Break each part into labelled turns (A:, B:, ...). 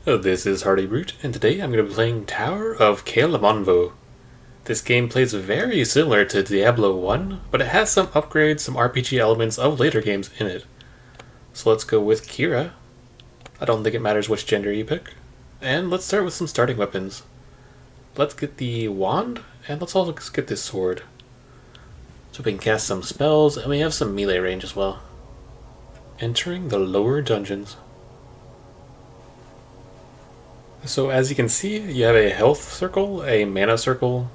A: This is Hardy Root, and today I'm going to be playing Tower of Kalemonvo. This game plays very similar to Diablo 1, but it has some upgrades, some RPG elements of later games in it. So let's go with Kira. I don't think it matters which gender you pick. And let's start with some starting weapons. Let's get the wand, and let's also get this sword. So we can cast some spells, and we have some melee range as well. Entering the lower dungeons. So as you can see, you have a health circle, a mana circle.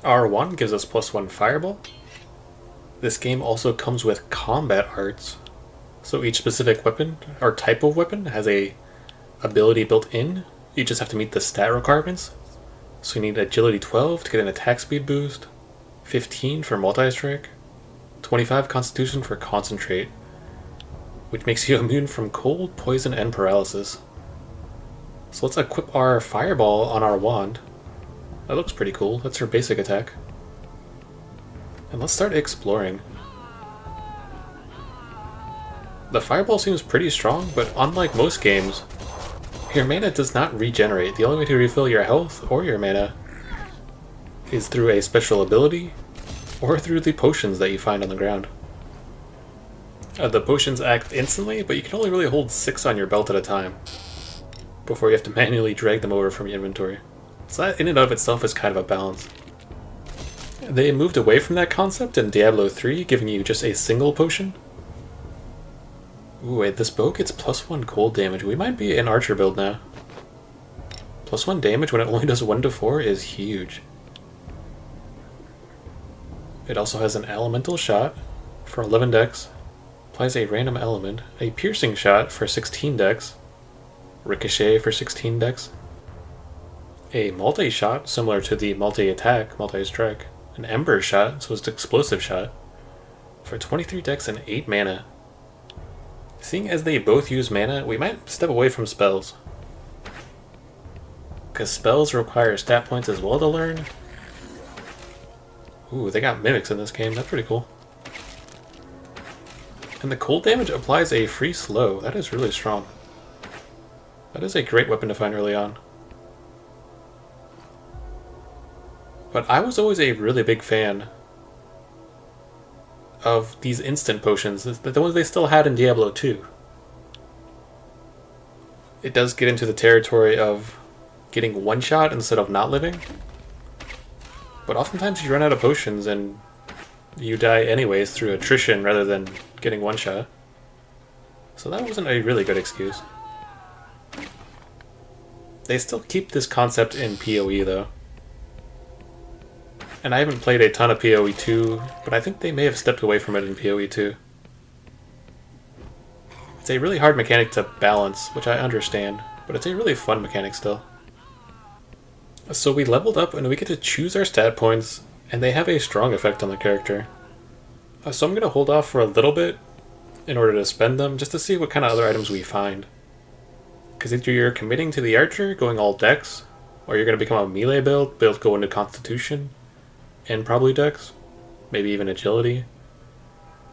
A: R1 gives us +1 fireball. This game also comes with combat arts. So each specific weapon, or type of weapon, has a ability built in. You just have to meet the stat requirements. So you need agility 12 to get an attack speed boost, 15 for multi-strike, 25 constitution for concentrate, which makes you immune from cold, poison, and paralysis. So let's equip our fireball on our wand. That looks pretty cool. That's her basic attack. And let's start exploring. The fireball seems pretty strong, but unlike most games, your mana does not regenerate. The only way to refill your health or your mana is through a special ability or through the potions that you find on the ground. The potions act instantly, but you can only really hold 6 on your belt at a time before you have to manually drag them over from your inventory. So that in and of itself is kind of a balance. They moved away from that concept in Diablo 3, giving you just a single potion. Ooh, wait, this bow gets +1 cold damage. We might be an archer build now. +1 damage when it only does 1 to 4 is huge. It also has an elemental shot for 11 dex, applies a random element, a piercing shot for 16 dex, ricochet for 16 dex, a multi-shot similar to the multi-attack, multi-strike, an ember shot, so it's an explosive shot, for 23 dex and 8 mana. Seeing as they both use mana, we might step away from spells, because spells require stat points as well to learn. Ooh, they got mimics in this game, that's pretty cool. And the cold damage applies a free slow, that is really strong. That is a great weapon to find early on. But I was always a really big fan of these instant potions, the ones they still had in Diablo 2. It does get into the territory of getting one shot instead of not living. But oftentimes you run out of potions and you die anyways through attrition rather than getting one shot. So that wasn't a really good excuse. They still keep this concept in PoE though. And I haven't played a ton of PoE 2, but I think they may have stepped away from it in PoE 2. It's a really hard mechanic to balance, which I understand, but it's a really fun mechanic still. So we leveled up and we get to choose our stat points, and they have a strong effect on the character. So I'm going to hold off for a little bit in order to spend them, just to see what kind of other items we find. Because either you're committing to the archer, going all dex, or you're going to become a melee build go into constitution, and probably dex, maybe even agility.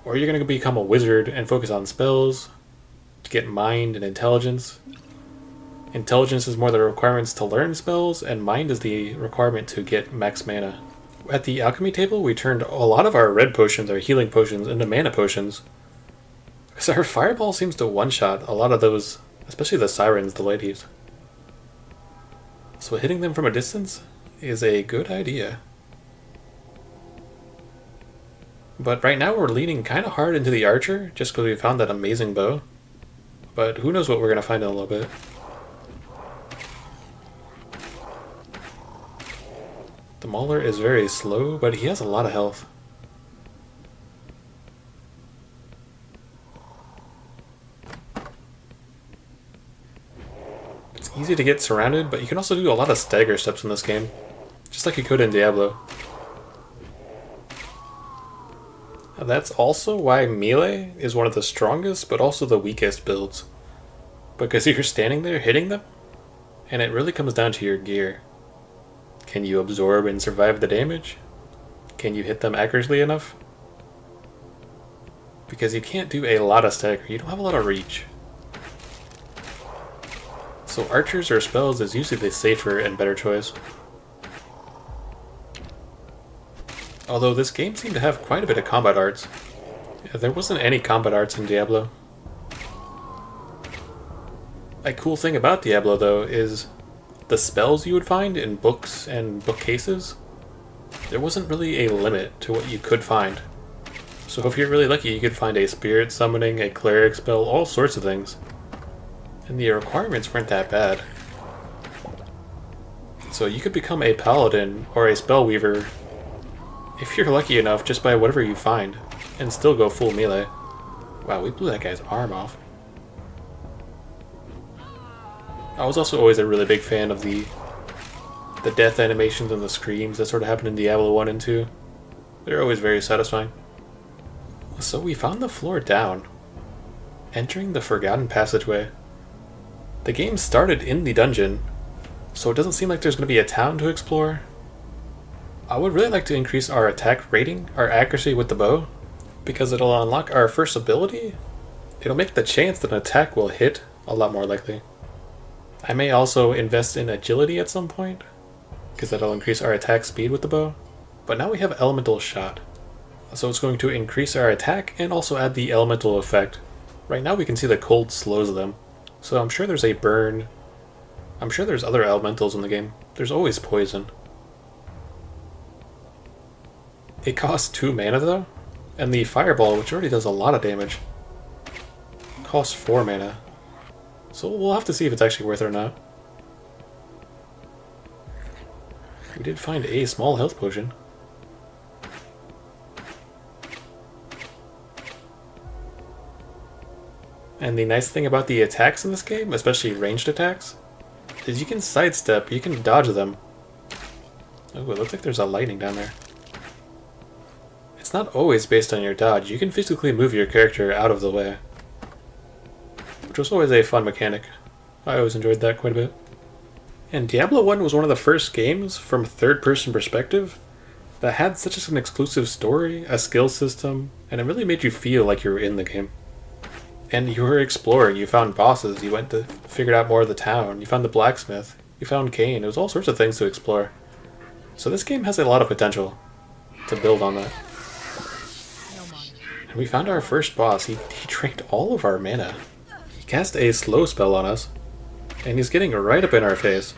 A: Or you're going to become a wizard and focus on spells, to get mind and intelligence. Intelligence is more the requirements to learn spells, and mind is the requirement to get max mana. At the alchemy table, we turned a lot of our red potions, our healing potions, into mana potions. Because our fireball seems to one-shot a lot of those, especially the sirens, the ladies. So hitting them from a distance is a good idea. But right now we're leaning kind of hard into the archer, just because we found that amazing bow. But who knows what we're going to find in a little bit. The Mauler is very slow, but he has a lot of health. It's easy to get surrounded, but you can also do a lot of stagger steps in this game, just like you could in Diablo. That's also why melee is one of the strongest, but also the weakest builds. Because you're standing there hitting them, and it really comes down to your gear. Can you absorb and survive the damage? Can you hit them accurately enough? Because you can't do a lot of stagger, you don't have a lot of reach. So archers or spells is usually the safer and better choice. Although this game seemed to have quite a bit of combat arts. Yeah, there wasn't any combat arts in Diablo. A cool thing about Diablo, though, is the spells you would find in books and bookcases. There wasn't really a limit to what you could find. So if you're really lucky, you could find a spirit summoning, a cleric spell, all sorts of things. And the requirements weren't that bad. So you could become a paladin or a spellweaver if you're lucky enough just by whatever you find, and still go full melee. Wow, we blew that guy's arm off. I was also always a really big fan of the death animations and the screams that sort of happen in Diablo 1 and 2. They're always very satisfying. So we found the floor down, entering the Forgotten Passageway. The game started in the dungeon, so it doesn't seem like there's going to be a town to explore. I would really like to increase our attack rating, our accuracy with the bow, because it'll unlock our first ability. It'll make the chance that an attack will hit a lot more likely. I may also invest in agility at some point, because that'll increase our attack speed with the bow. But now we have Elemental Shot, so it's going to increase our attack and also add the elemental effect. Right now we can see the cold slows them, so I'm sure there's a burn. I'm sure there's other elementals in the game. There's always poison. It costs 2 mana though, and the fireball, which already does a lot of damage, costs 4 mana. So we'll have to see if it's actually worth it or not. We did find a small health potion. And the nice thing about the attacks in this game, especially ranged attacks, is you can sidestep, you can dodge them. Oh, it looks like there's a lightning down there. It's not always based on your dodge, you can physically move your character out of the way. Which was always a fun mechanic. I always enjoyed that quite a bit. And Diablo 1 was one of the first games from a third-person perspective that had such an exclusive story, a skill system, and it really made you feel like you were in the game. And you were exploring, you found bosses, you went to figure out more of the town, you found the blacksmith, you found Cain, it was all sorts of things to explore. So this game has a lot of potential to build on that. And we found our first boss, he drained all of our mana. He cast a slow spell on us, and he's getting right up in our face.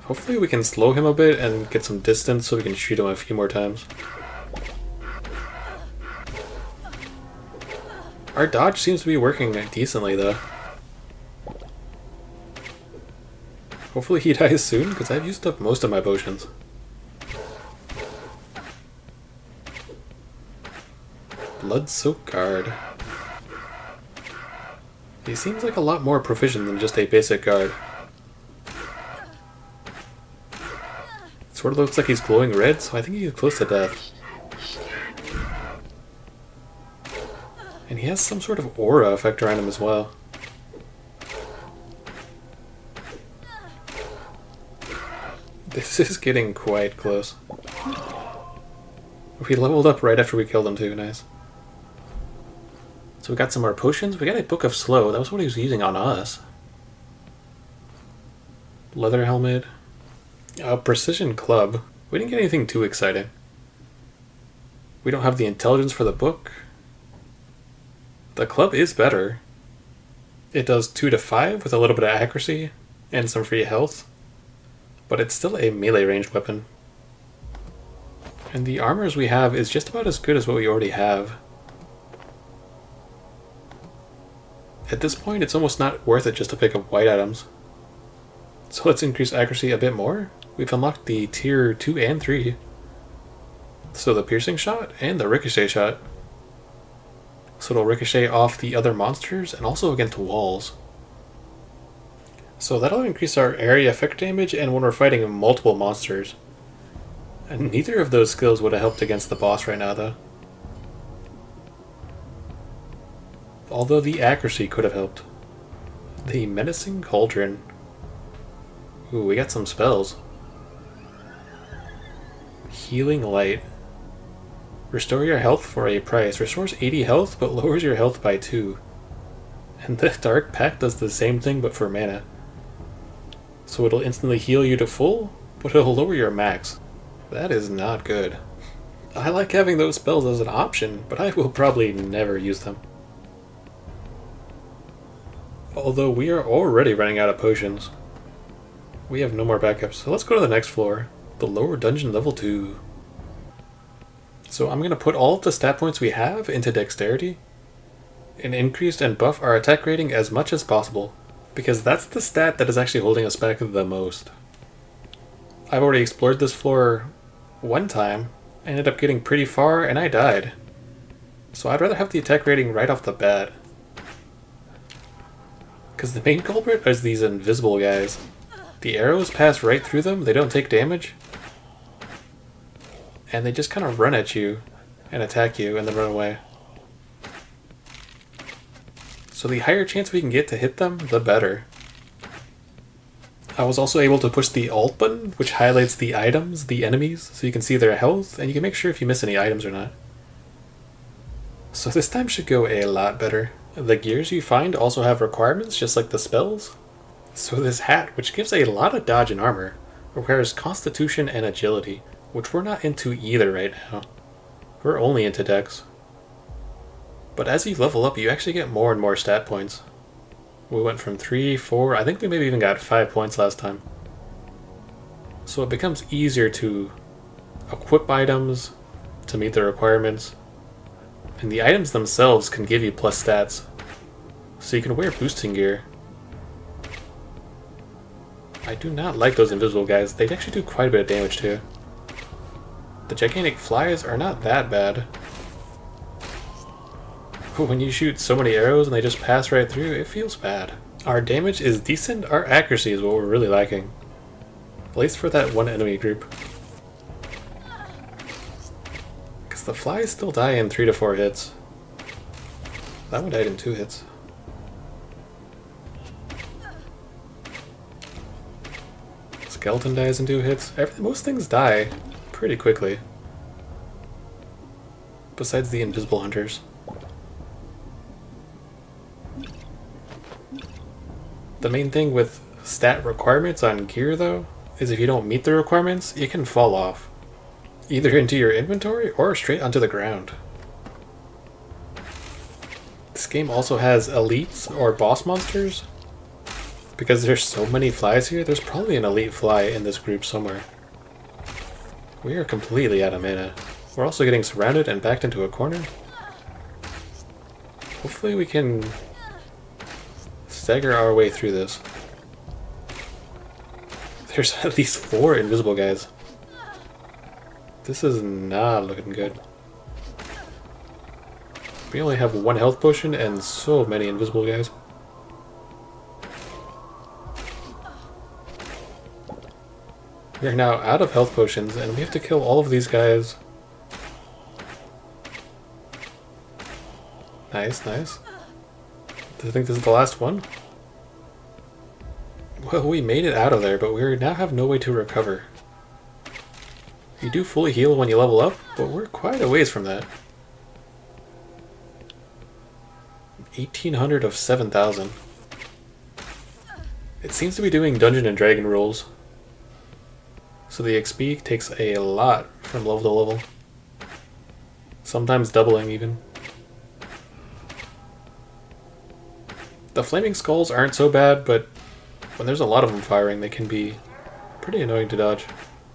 A: Hopefully we can slow him a bit and get some distance so we can shoot him a few more times. Our dodge seems to be working decently though. Hopefully he dies soon, because I've used up most of my potions. Blood-soaked guard. He seems like a lot more proficient than just a basic guard. It sort of looks like he's glowing red, so I think he's close to death. And he has some sort of aura effect around him as well. This is getting quite close. We leveled up right after we killed him too, nice. So we got some more potions. We got a Book of Slow. That was what he was using on us. Leather helmet. A precision club. We didn't get anything too exciting. We don't have the intelligence for the book. The club is better. It does 2 to 5 with a little bit of accuracy and some free health. But it's still a melee ranged weapon. And the armors we have is just about as good as what we already have. At this point, it's almost not worth it just to pick up white items. So let's increase accuracy a bit more. We've unlocked the tier 2 and 3. So the piercing shot and the ricochet shot. So it'll ricochet off the other monsters and also against walls. So that'll increase our area effect damage and when we're fighting multiple monsters. And neither of those skills would have helped against the boss right now though. Although the accuracy could have helped. The Menacing Cauldron. Ooh, we got some spells. Healing Light. Restore your health for a price. Restores 80 health, but lowers your health by 2. And the Dark Pact does the same thing but for mana. So it'll instantly heal you to full, but it'll lower your max. That is not good. I like having those spells as an option, but I will probably never use them. Although we are already running out of potions. We have no more backups, so let's go to the next floor. The lower dungeon level 2. So I'm going to put all of the stat points we have into dexterity and increase and buff our attack rating as much as possible, because that's the stat that is actually holding us back the most. I've already explored this floor one time, I ended up getting pretty far, and I died. So I'd rather have the attack rating right off the bat. Because the main culprit is these invisible guys. The arrows pass right through them, they don't take damage. And they just kind of run at you and attack you and then run away. So the higher chance we can get to hit them, the better. I was also able to push the Alt button, which highlights the items, the enemies, so you can see their health, and you can make sure if you miss any items or not. So this time should go a lot better. The gears you find also have requirements, just like the spells. So this hat, which gives a lot of dodge and armor, requires Constitution and Agility, which we're not into either right now. We're only into Dex. But as you level up, you actually get more and more stat points. We went from 3, 4, I think we maybe even got 5 points last time. So it becomes easier to equip items to meet the requirements. And the items themselves can give you plus stats. So you can wear boosting gear. I do not like those invisible guys. They actually do quite a bit of damage too. The gigantic flies are not that bad. When you shoot so many arrows and they just pass right through, it feels bad. Our damage is decent, our accuracy is what we're really lacking. At least for that one enemy group. Because the flies still die in 3 to 4 hits. That one died in 2 hits. Skeleton dies in 2 hits. Most things die pretty quickly. Besides the invisible hunters. The main thing with stat requirements on gear, though, is if you don't meet the requirements, it can fall off. Either into your inventory or straight onto the ground. This game also has elites or boss monsters. Because there's so many flies here, there's probably an elite fly in this group somewhere. We are completely out of mana. We're also getting surrounded and backed into a corner. Hopefully we can stagger our way through this. There's at least 4 invisible guys. This is not looking good. We only have 1 health potion and so many invisible guys. We are now out of health potions and we have to kill all of these guys. Nice, nice. Do you think this is the last one? Well, we made it out of there, but we now have no way to recover. You do fully heal when you level up, but we're quite a ways from that. 1800 of 7000. It seems to be doing Dungeon and Dragon rules. So the XP takes a lot from level to level. Sometimes doubling even. The flaming skulls aren't so bad, but when there's a lot of them firing, they can be pretty annoying to dodge.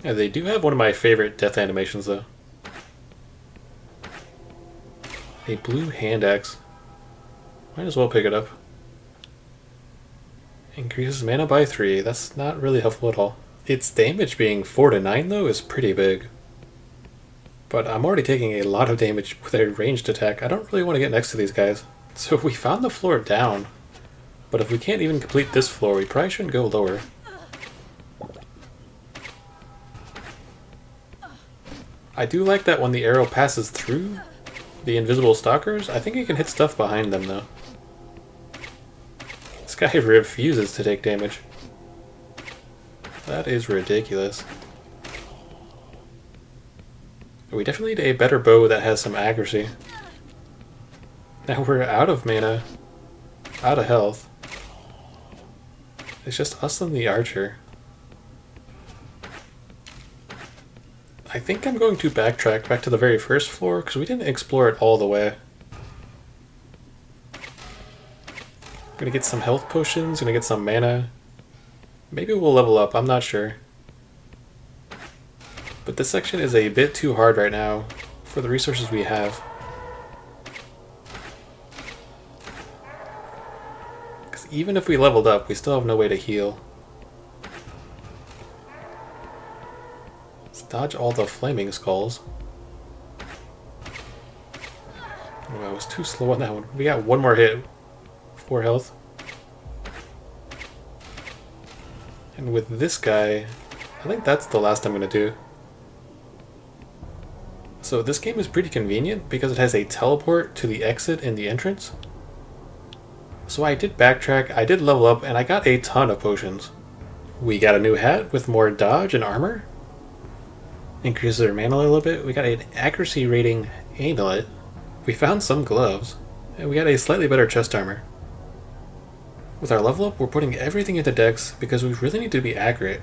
A: Yeah, they do have one of my favorite death animations though. A blue hand axe. Might as well pick it up. Increases mana by 3. That's not really helpful at all. Its damage being 4 to 9 though is pretty big. But I'm already taking a lot of damage with a ranged attack. I don't really want to get next to these guys. So we found the floor down. But if we can't even complete this floor, we probably shouldn't go lower. I do like that when the arrow passes through the invisible stalkers, I think it can hit stuff behind them though. This guy refuses to take damage. That is ridiculous. We definitely need a better bow that has some accuracy. Now we're out of mana. out of health. It's just us and the archer. I think I'm going to backtrack back to the very first floor because we didn't explore it all the way. I'm gonna get some health potions, gonna get some mana. Maybe we'll level up, I'm not sure. But this section is a bit too hard right now for the resources we have. Because even if we leveled up, we still have no way to heal. Let's dodge all the flaming skulls. Oh, I was too slow on that one. We got one more hit. 4 health. And with this guy, I think that's the last I'm going to do. So this game is pretty convenient because it has a teleport to the exit and the entrance. So I did backtrack, I did level up, and I got a ton of potions. We got a new hat with more dodge and armor. Increases our mana a little bit. We got an accuracy rating amulet. We found some gloves. And we got a slightly better chest armor. With our level up, we're putting everything into dex because we really need to be accurate.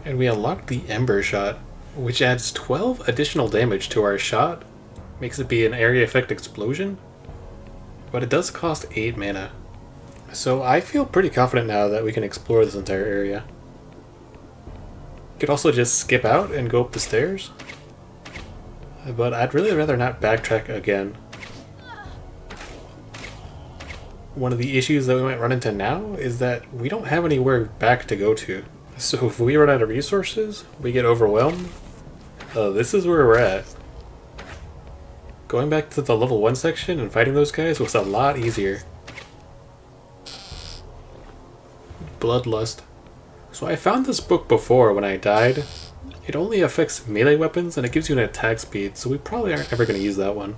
A: And we unlocked the Ember Shot, which adds 12 additional damage to our shot. Makes it be an area effect explosion. But it does cost 8 mana. So I feel pretty confident now that we can explore this entire area. Could also just skip out and go up the stairs. But I'd really rather not backtrack again. One of the issues that we might run into now is that we don't have anywhere back to go to. So if we run out of resources, we get overwhelmed. This is where we're at. Going back to the level 1 section and fighting those guys was a lot easier. Bloodlust. So I found this book before when I died. It only affects melee weapons and it gives you an attack speed, so we probably aren't ever going to use that one.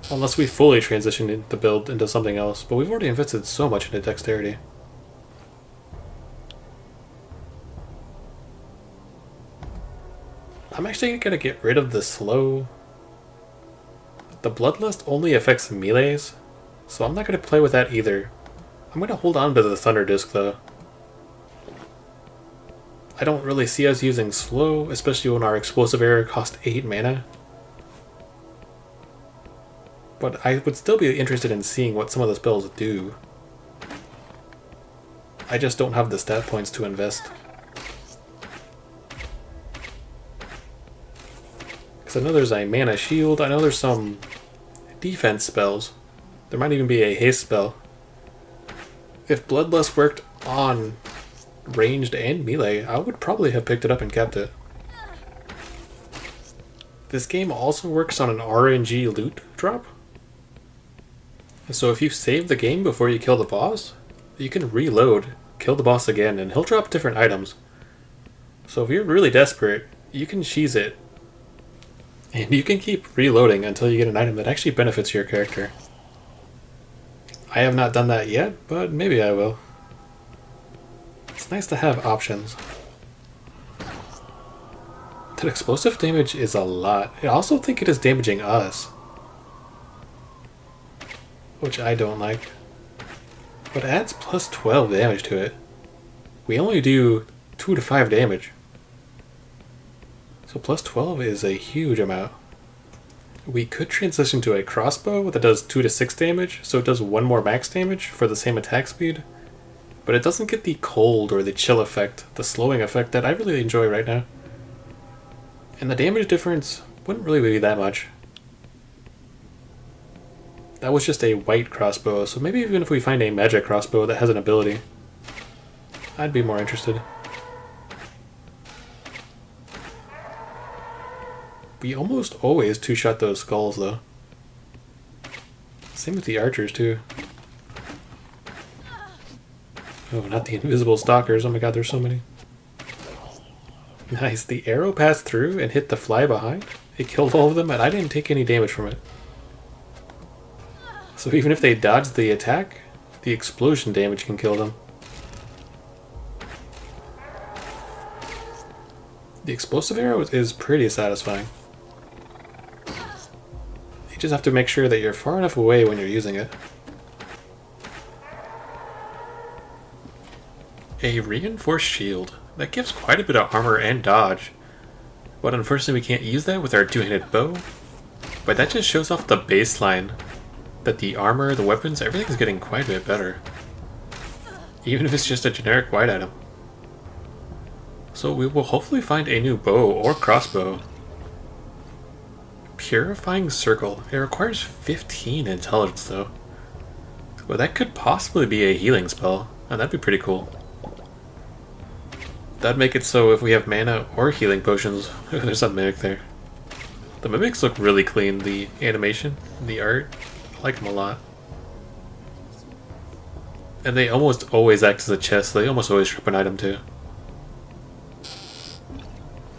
A: Unless we fully transition the build into something else, but we've already invested so much into dexterity. I'm actually going to get rid of the slow. The Bloodlust only affects melees, so I'm not going to play with that either. I'm going to hold on to the Thunder Disc though. I don't really see us using slow, especially when our explosive arrow costs 8 mana. But I would still be interested in seeing what some of the spells do. I just don't have the stat points to invest. Because I know there's a mana shield, I know there's some defense spells. There might even be a haste spell. If Bloodlust worked on ranged and melee, I would probably have picked it up and kept it. This game also works on an RNG loot drop. So if you save the game before you kill the boss, you can reload, kill the boss again, and he'll drop different items. So if you're really desperate, you can cheese it. And you can keep reloading until you get an item that actually benefits your character. I have not done that yet, but maybe I will. It's nice to have options. That explosive damage is a lot. I also think it is damaging us. Which I don't like. But it adds plus 12 damage to it. We only do 2 to 5 damage. So plus 12 is a huge amount. We could transition to a crossbow that does 2 to 6 damage, so it does 1 more max damage for the same attack speed. But it doesn't get the cold or the chill effect, the slowing effect that I really enjoy right now. And the damage difference wouldn't really be that much. That was just a white crossbow, so maybe even if we find a magic crossbow that has an ability, I'd be more interested. We almost always two-shot those skulls, though. Same with the archers, too. Oh, not the invisible stalkers. Oh my god, there's so many. Nice. The arrow passed through and hit the fly behind. It killed all of them, and I didn't take any damage from it. So even if they dodge the attack, the explosion damage can kill them. The explosive arrow is pretty satisfying. You just have to make sure that you're far enough away when you're using it. A reinforced shield. That gives quite a bit of armor and dodge. But unfortunately we can't use that with our two-handed bow. But that just shows off the baseline. That the armor, the weapons, everything's getting quite a bit better. Even if it's just a generic white item. So we will hopefully find a new bow or crossbow. Purifying Circle. It requires 15 intelligence though. Well, that could possibly be a healing spell, and that'd be pretty cool. That'd make it so if we have mana or healing potions, there's a mimic there. The mimics look really clean, the animation, the art, I like them a lot. And they almost always act as a chest, they almost always drop an item too.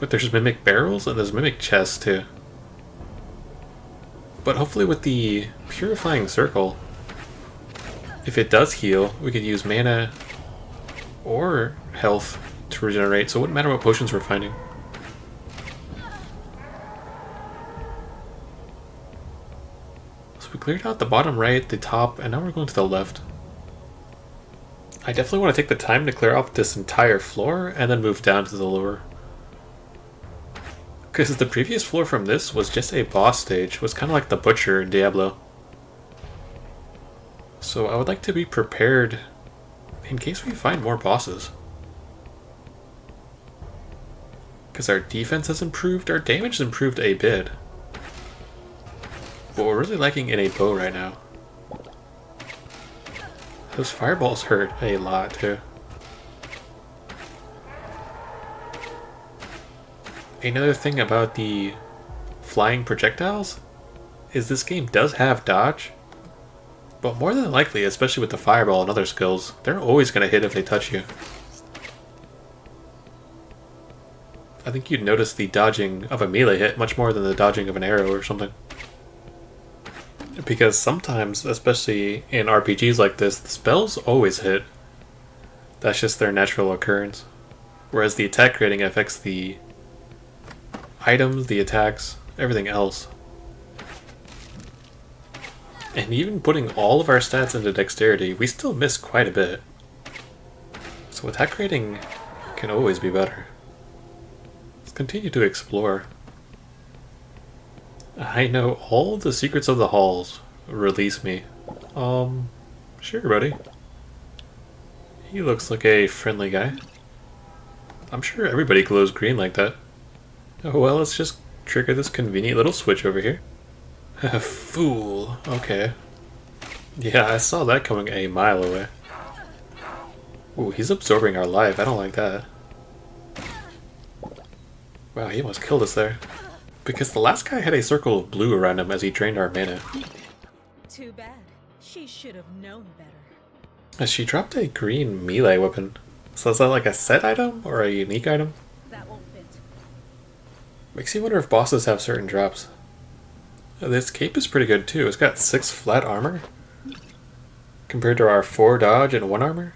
A: But there's mimic barrels and there's mimic chests too. But hopefully with the Purifying Circle, if it does heal, we could use mana or health to regenerate, so it wouldn't matter what potions we're finding. So we cleared out the bottom right, the top, and now we're going to the left. I definitely want to take the time to clear off this entire floor and then move down to the lower. Because the previous floor from this was just a boss stage, it was kind of like the Butcher in Diablo. So I would like to be prepared in case we find more bosses. Because our defense has improved, our damage has improved a bit. But we're really lacking in a bow right now. Those fireballs hurt a lot too. Another thing about the flying projectiles is this game does have dodge. But more than likely, especially with the fireball and other skills, they're always going to hit if they touch you. I think you'd notice the dodging of a melee hit much more than the dodging of an arrow or something. Because sometimes, especially in RPGs like this, the spells always hit. That's just their natural occurrence. Whereas the attack rating affects the items, the attacks, everything else. And even putting all of our stats into dexterity, we still miss quite a bit. So attack rating can always be better. Let's continue to explore. I know all the secrets of the halls. Release me. Sure, buddy. He looks like a friendly guy. I'm sure everybody glows green like that. Oh well, let's just trigger this convenient little switch over here. Fool. Okay. Yeah, I saw that coming a mile away. Ooh, he's absorbing our life. I don't like that. Wow, he almost killed us there. Because the last guy had a circle of blue around him as he drained our mana.
B: Too bad. She should have known better.
A: As she dropped a green melee weapon. So is that like a set item or a unique item?
B: That won't fit.
A: Makes you wonder if bosses have certain drops. This cape is pretty good too. It's got 6 flat armor. Compared to our 4 dodge and 1 armor.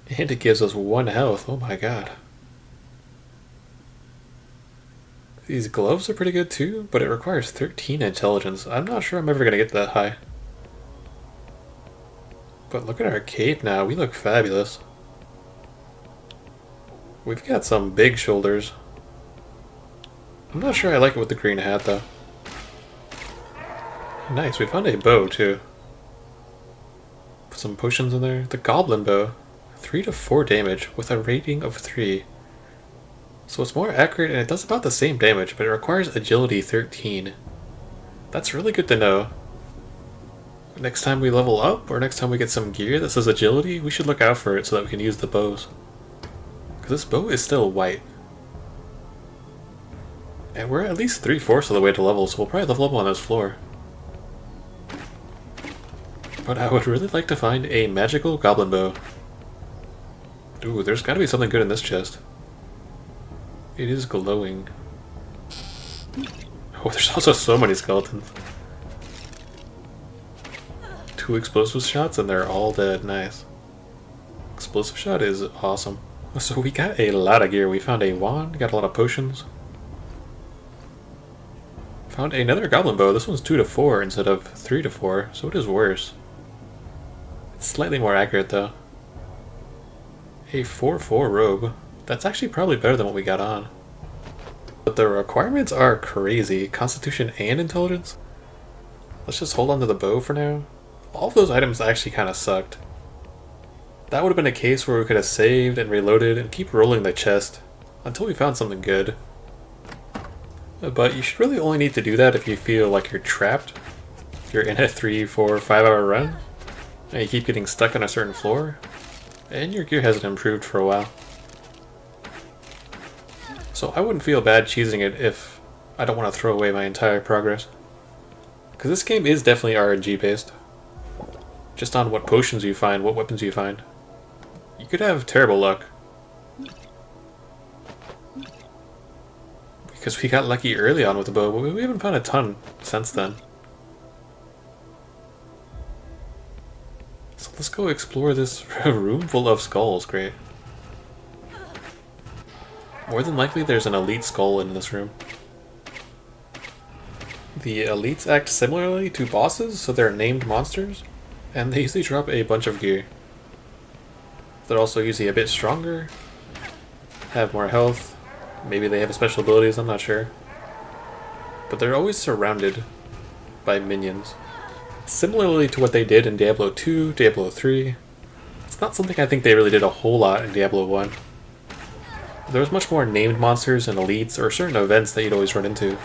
A: And it gives us 1 health. Oh my god. These gloves are pretty good too, but it requires 13 intelligence. I'm not sure I'm ever going to get that high. But look at our cape now. We look fabulous. We've got some big shoulders. I'm not sure I like it with the green hat though. Nice, we found a bow too. Put some potions in there. The goblin bow. 3 to 4 damage with a rating of 3. So it's more accurate and it does about the same damage, but it requires agility 13. That's really good to know. Next time we level up, or next time we get some gear that says agility, we should look out for it so that we can use the bows. Because this bow is still white. And we're at least 3/4 of the way to level, so we'll probably level up on this floor. But I would really like to find a magical goblin bow. Ooh, there's gotta be something good in this chest. It is glowing. Oh, there's also so many skeletons. 2 explosive shots and they're all dead. Nice. Explosive shot is awesome. So we got a lot of gear. We found a wand, got a lot of potions. Found another goblin bow. This one's 2 to 4 instead of 3 to 4, so it is worse. It's slightly more accurate though. A 4-4 robe. That's actually probably better than what we got on. But the requirements are crazy. Constitution and intelligence. Let's just hold on to the bow for now. All of those items actually kind of sucked. That would have been a case where we could have saved and reloaded and keep rolling the chest until we found something good. But you should really only need to do that if you feel like you're trapped. If you're in a 3, 4, 5 hour run and you keep getting stuck on a certain floor and your gear hasn't improved for a while. So I wouldn't feel bad cheesing it if I don't want to throw away my entire progress. Because this game is definitely RNG based. Just on what potions you find, what weapons you find. You could have terrible luck. Because we got lucky early on with the bow, but we haven't found a ton since then. So let's go explore this room full of skulls, great. More than likely there's an elite skull in this room. The elites act similarly to bosses, so they're named monsters, and they usually drop a bunch of gear. They're also usually a bit stronger, have more health, maybe they have special abilities, I'm not sure. But they're always surrounded by minions. Similarly to what they did in Diablo 2, Diablo 3. It's not something I think they really did a whole lot in Diablo 1. There was much more named monsters and elites or certain events that you'd always run into.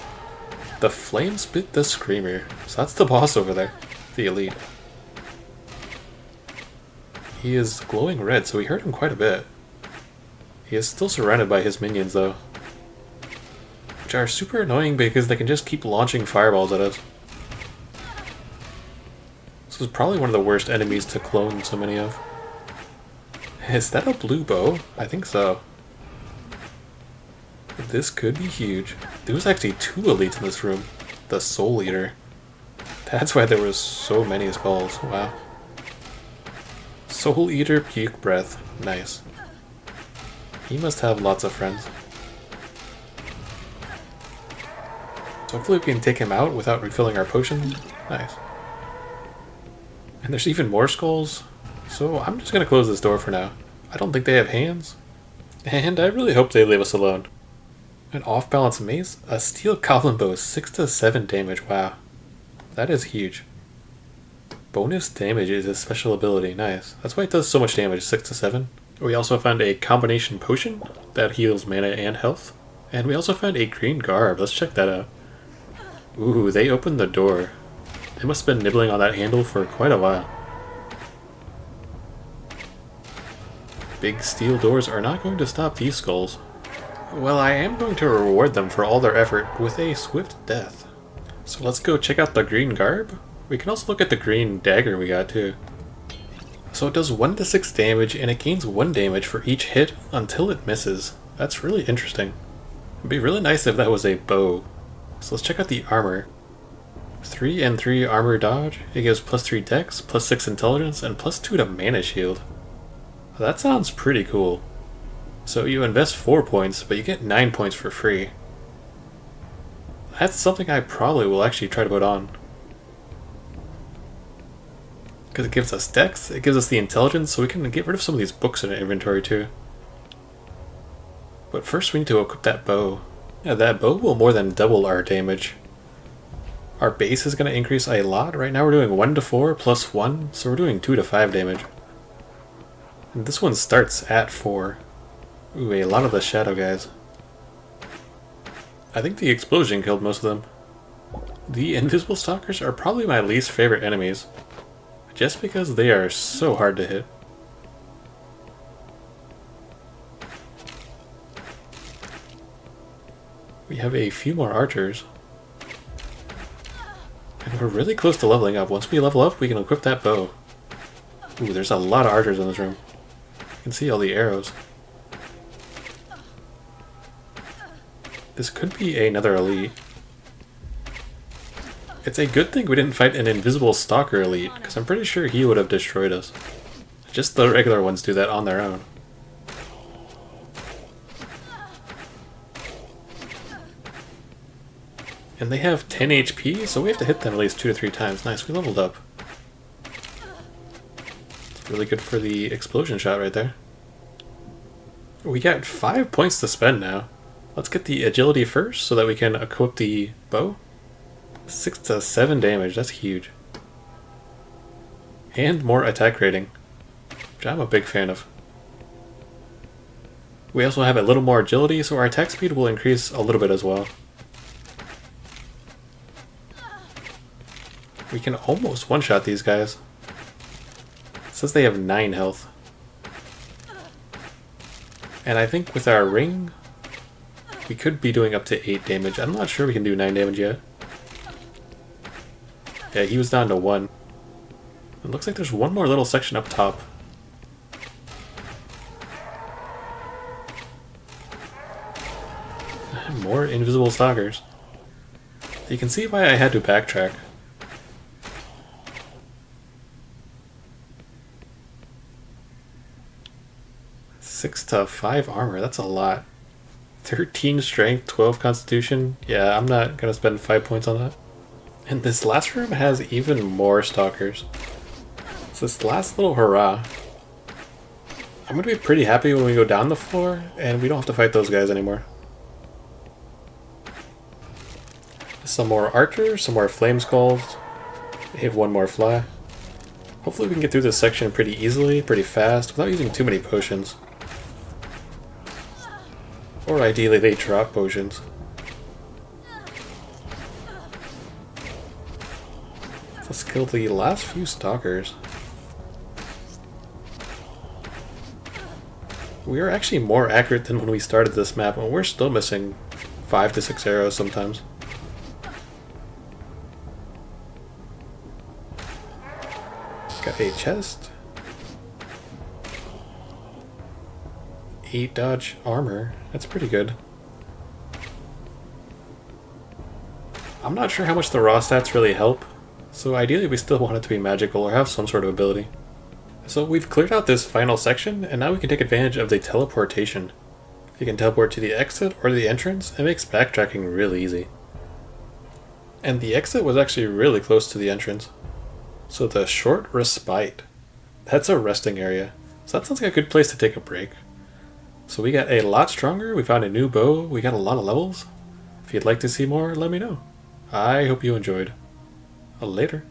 A: The Flame Spit the Screamer. So that's the boss over there. The elite. He is glowing red, so we hurt him quite a bit. He is still surrounded by his minions though. Which are super annoying because they can just keep launching fireballs at us. This is probably one of the worst enemies to clone so many of. Is that a blue bow? I think so. This could be huge. There was actually 2 elites in this room. The Soul Eater. That's why there was so many skulls. Wow. Soul Eater Puke Breath. Nice. He must have lots of friends. So hopefully we can take him out without refilling our potions. Nice. And there's even more skulls. So I'm just going to close this door for now. I don't think they have hands. And I really hope they leave us alone. An off-balance mace? A steel goblin bow, 6 to 7 damage, wow. That is huge. Bonus damage is a special ability, nice. That's why it does so much damage, 6 to 7. We also found a combination potion that heals mana and health. And we also found a green garb, let's check that out. Ooh, they opened the door. They must have been nibbling on that handle for quite a while. Big steel doors are not going to stop these skulls. Well, I am going to reward them for all their effort with a swift death. So let's go check out the green garb. We can also look at the green dagger we got too. So it does 1 to 6 damage and it gains 1 damage for each hit until it misses. That's really interesting. It'd be really nice if that was a bow. So let's check out the armor. 3 and 3 armor dodge. It gives plus 3 dex, plus 6 intelligence, and plus 2 to mana shield. That sounds pretty cool. So you invest 4 points, but you get 9 points for free. That's something I probably will actually try to put on. Because it gives us dex, it gives us the intelligence, so we can get rid of some of these books in our inventory too. But first we need to equip that bow. Yeah, that bow will more than double our damage. Our base is going to increase a lot. Right now we're doing 1 to 4 plus 1, so we're doing 2 to 5 damage. And this one starts at 4. Ooh, a lot of the shadow guys. I think the explosion killed most of them. The invisible stalkers are probably my least favorite enemies. Just because they are so hard to hit. We have a few more archers. And we're really close to leveling up. Once we level up, we can equip that bow. Ooh, there's a lot of archers in this room. You can see all the arrows. This could be another elite. It's a good thing we didn't fight an invisible stalker elite, because I'm pretty sure he would have destroyed us. Just the regular ones do that on their own. And they have 10 HP, so we have to hit them at least 2 to 3 times. Nice, we leveled up. It's really good for the explosion shot right there. We got 5 points to spend now. Let's get the agility first so that we can equip the bow. 6 to 7 damage, that's huge. And more attack rating, which I'm a big fan of. We also have a little more agility, so our attack speed will increase a little bit as well. We can almost one-shot these guys. It says they have 9 health. And I think with our ring, we could be doing up to 8 damage. I'm not sure we can do 9 damage yet. Yeah, he was down to 1. It looks like there's one more little section up top. More invisible stalkers. You can see why I had to backtrack. Six to 5 armor, that's a lot. 13 strength, 12 constitution. Yeah, I'm not gonna spend 5 points on that. And this last room has even more stalkers. So this last little hurrah. I'm gonna be pretty happy when we go down the floor and we don't have to fight those guys anymore. Some more archers, some more flame skulls. They have one more fly. Hopefully we can get through this section pretty easily, pretty fast, without using too many potions. Or ideally they drop potions. Let's kill the last few stalkers. We are actually more accurate than when we started this map, and we're still missing 5 to 6 arrows sometimes. Got a chest. 8 dodge armor. That's pretty good. I'm not sure how much the raw stats really help, so ideally we still want it to be magical or have some sort of ability. So we've cleared out this final section, and now we can take advantage of the teleportation. You can teleport to the exit or the entrance. It makes backtracking really easy. And the exit was actually really close to the entrance. So the short respite. That's a resting area. So that sounds like a good place to take a break. So we got a lot stronger, we found a new bow, we got a lot of levels. If you'd like to see more, let me know. I hope you enjoyed. Later.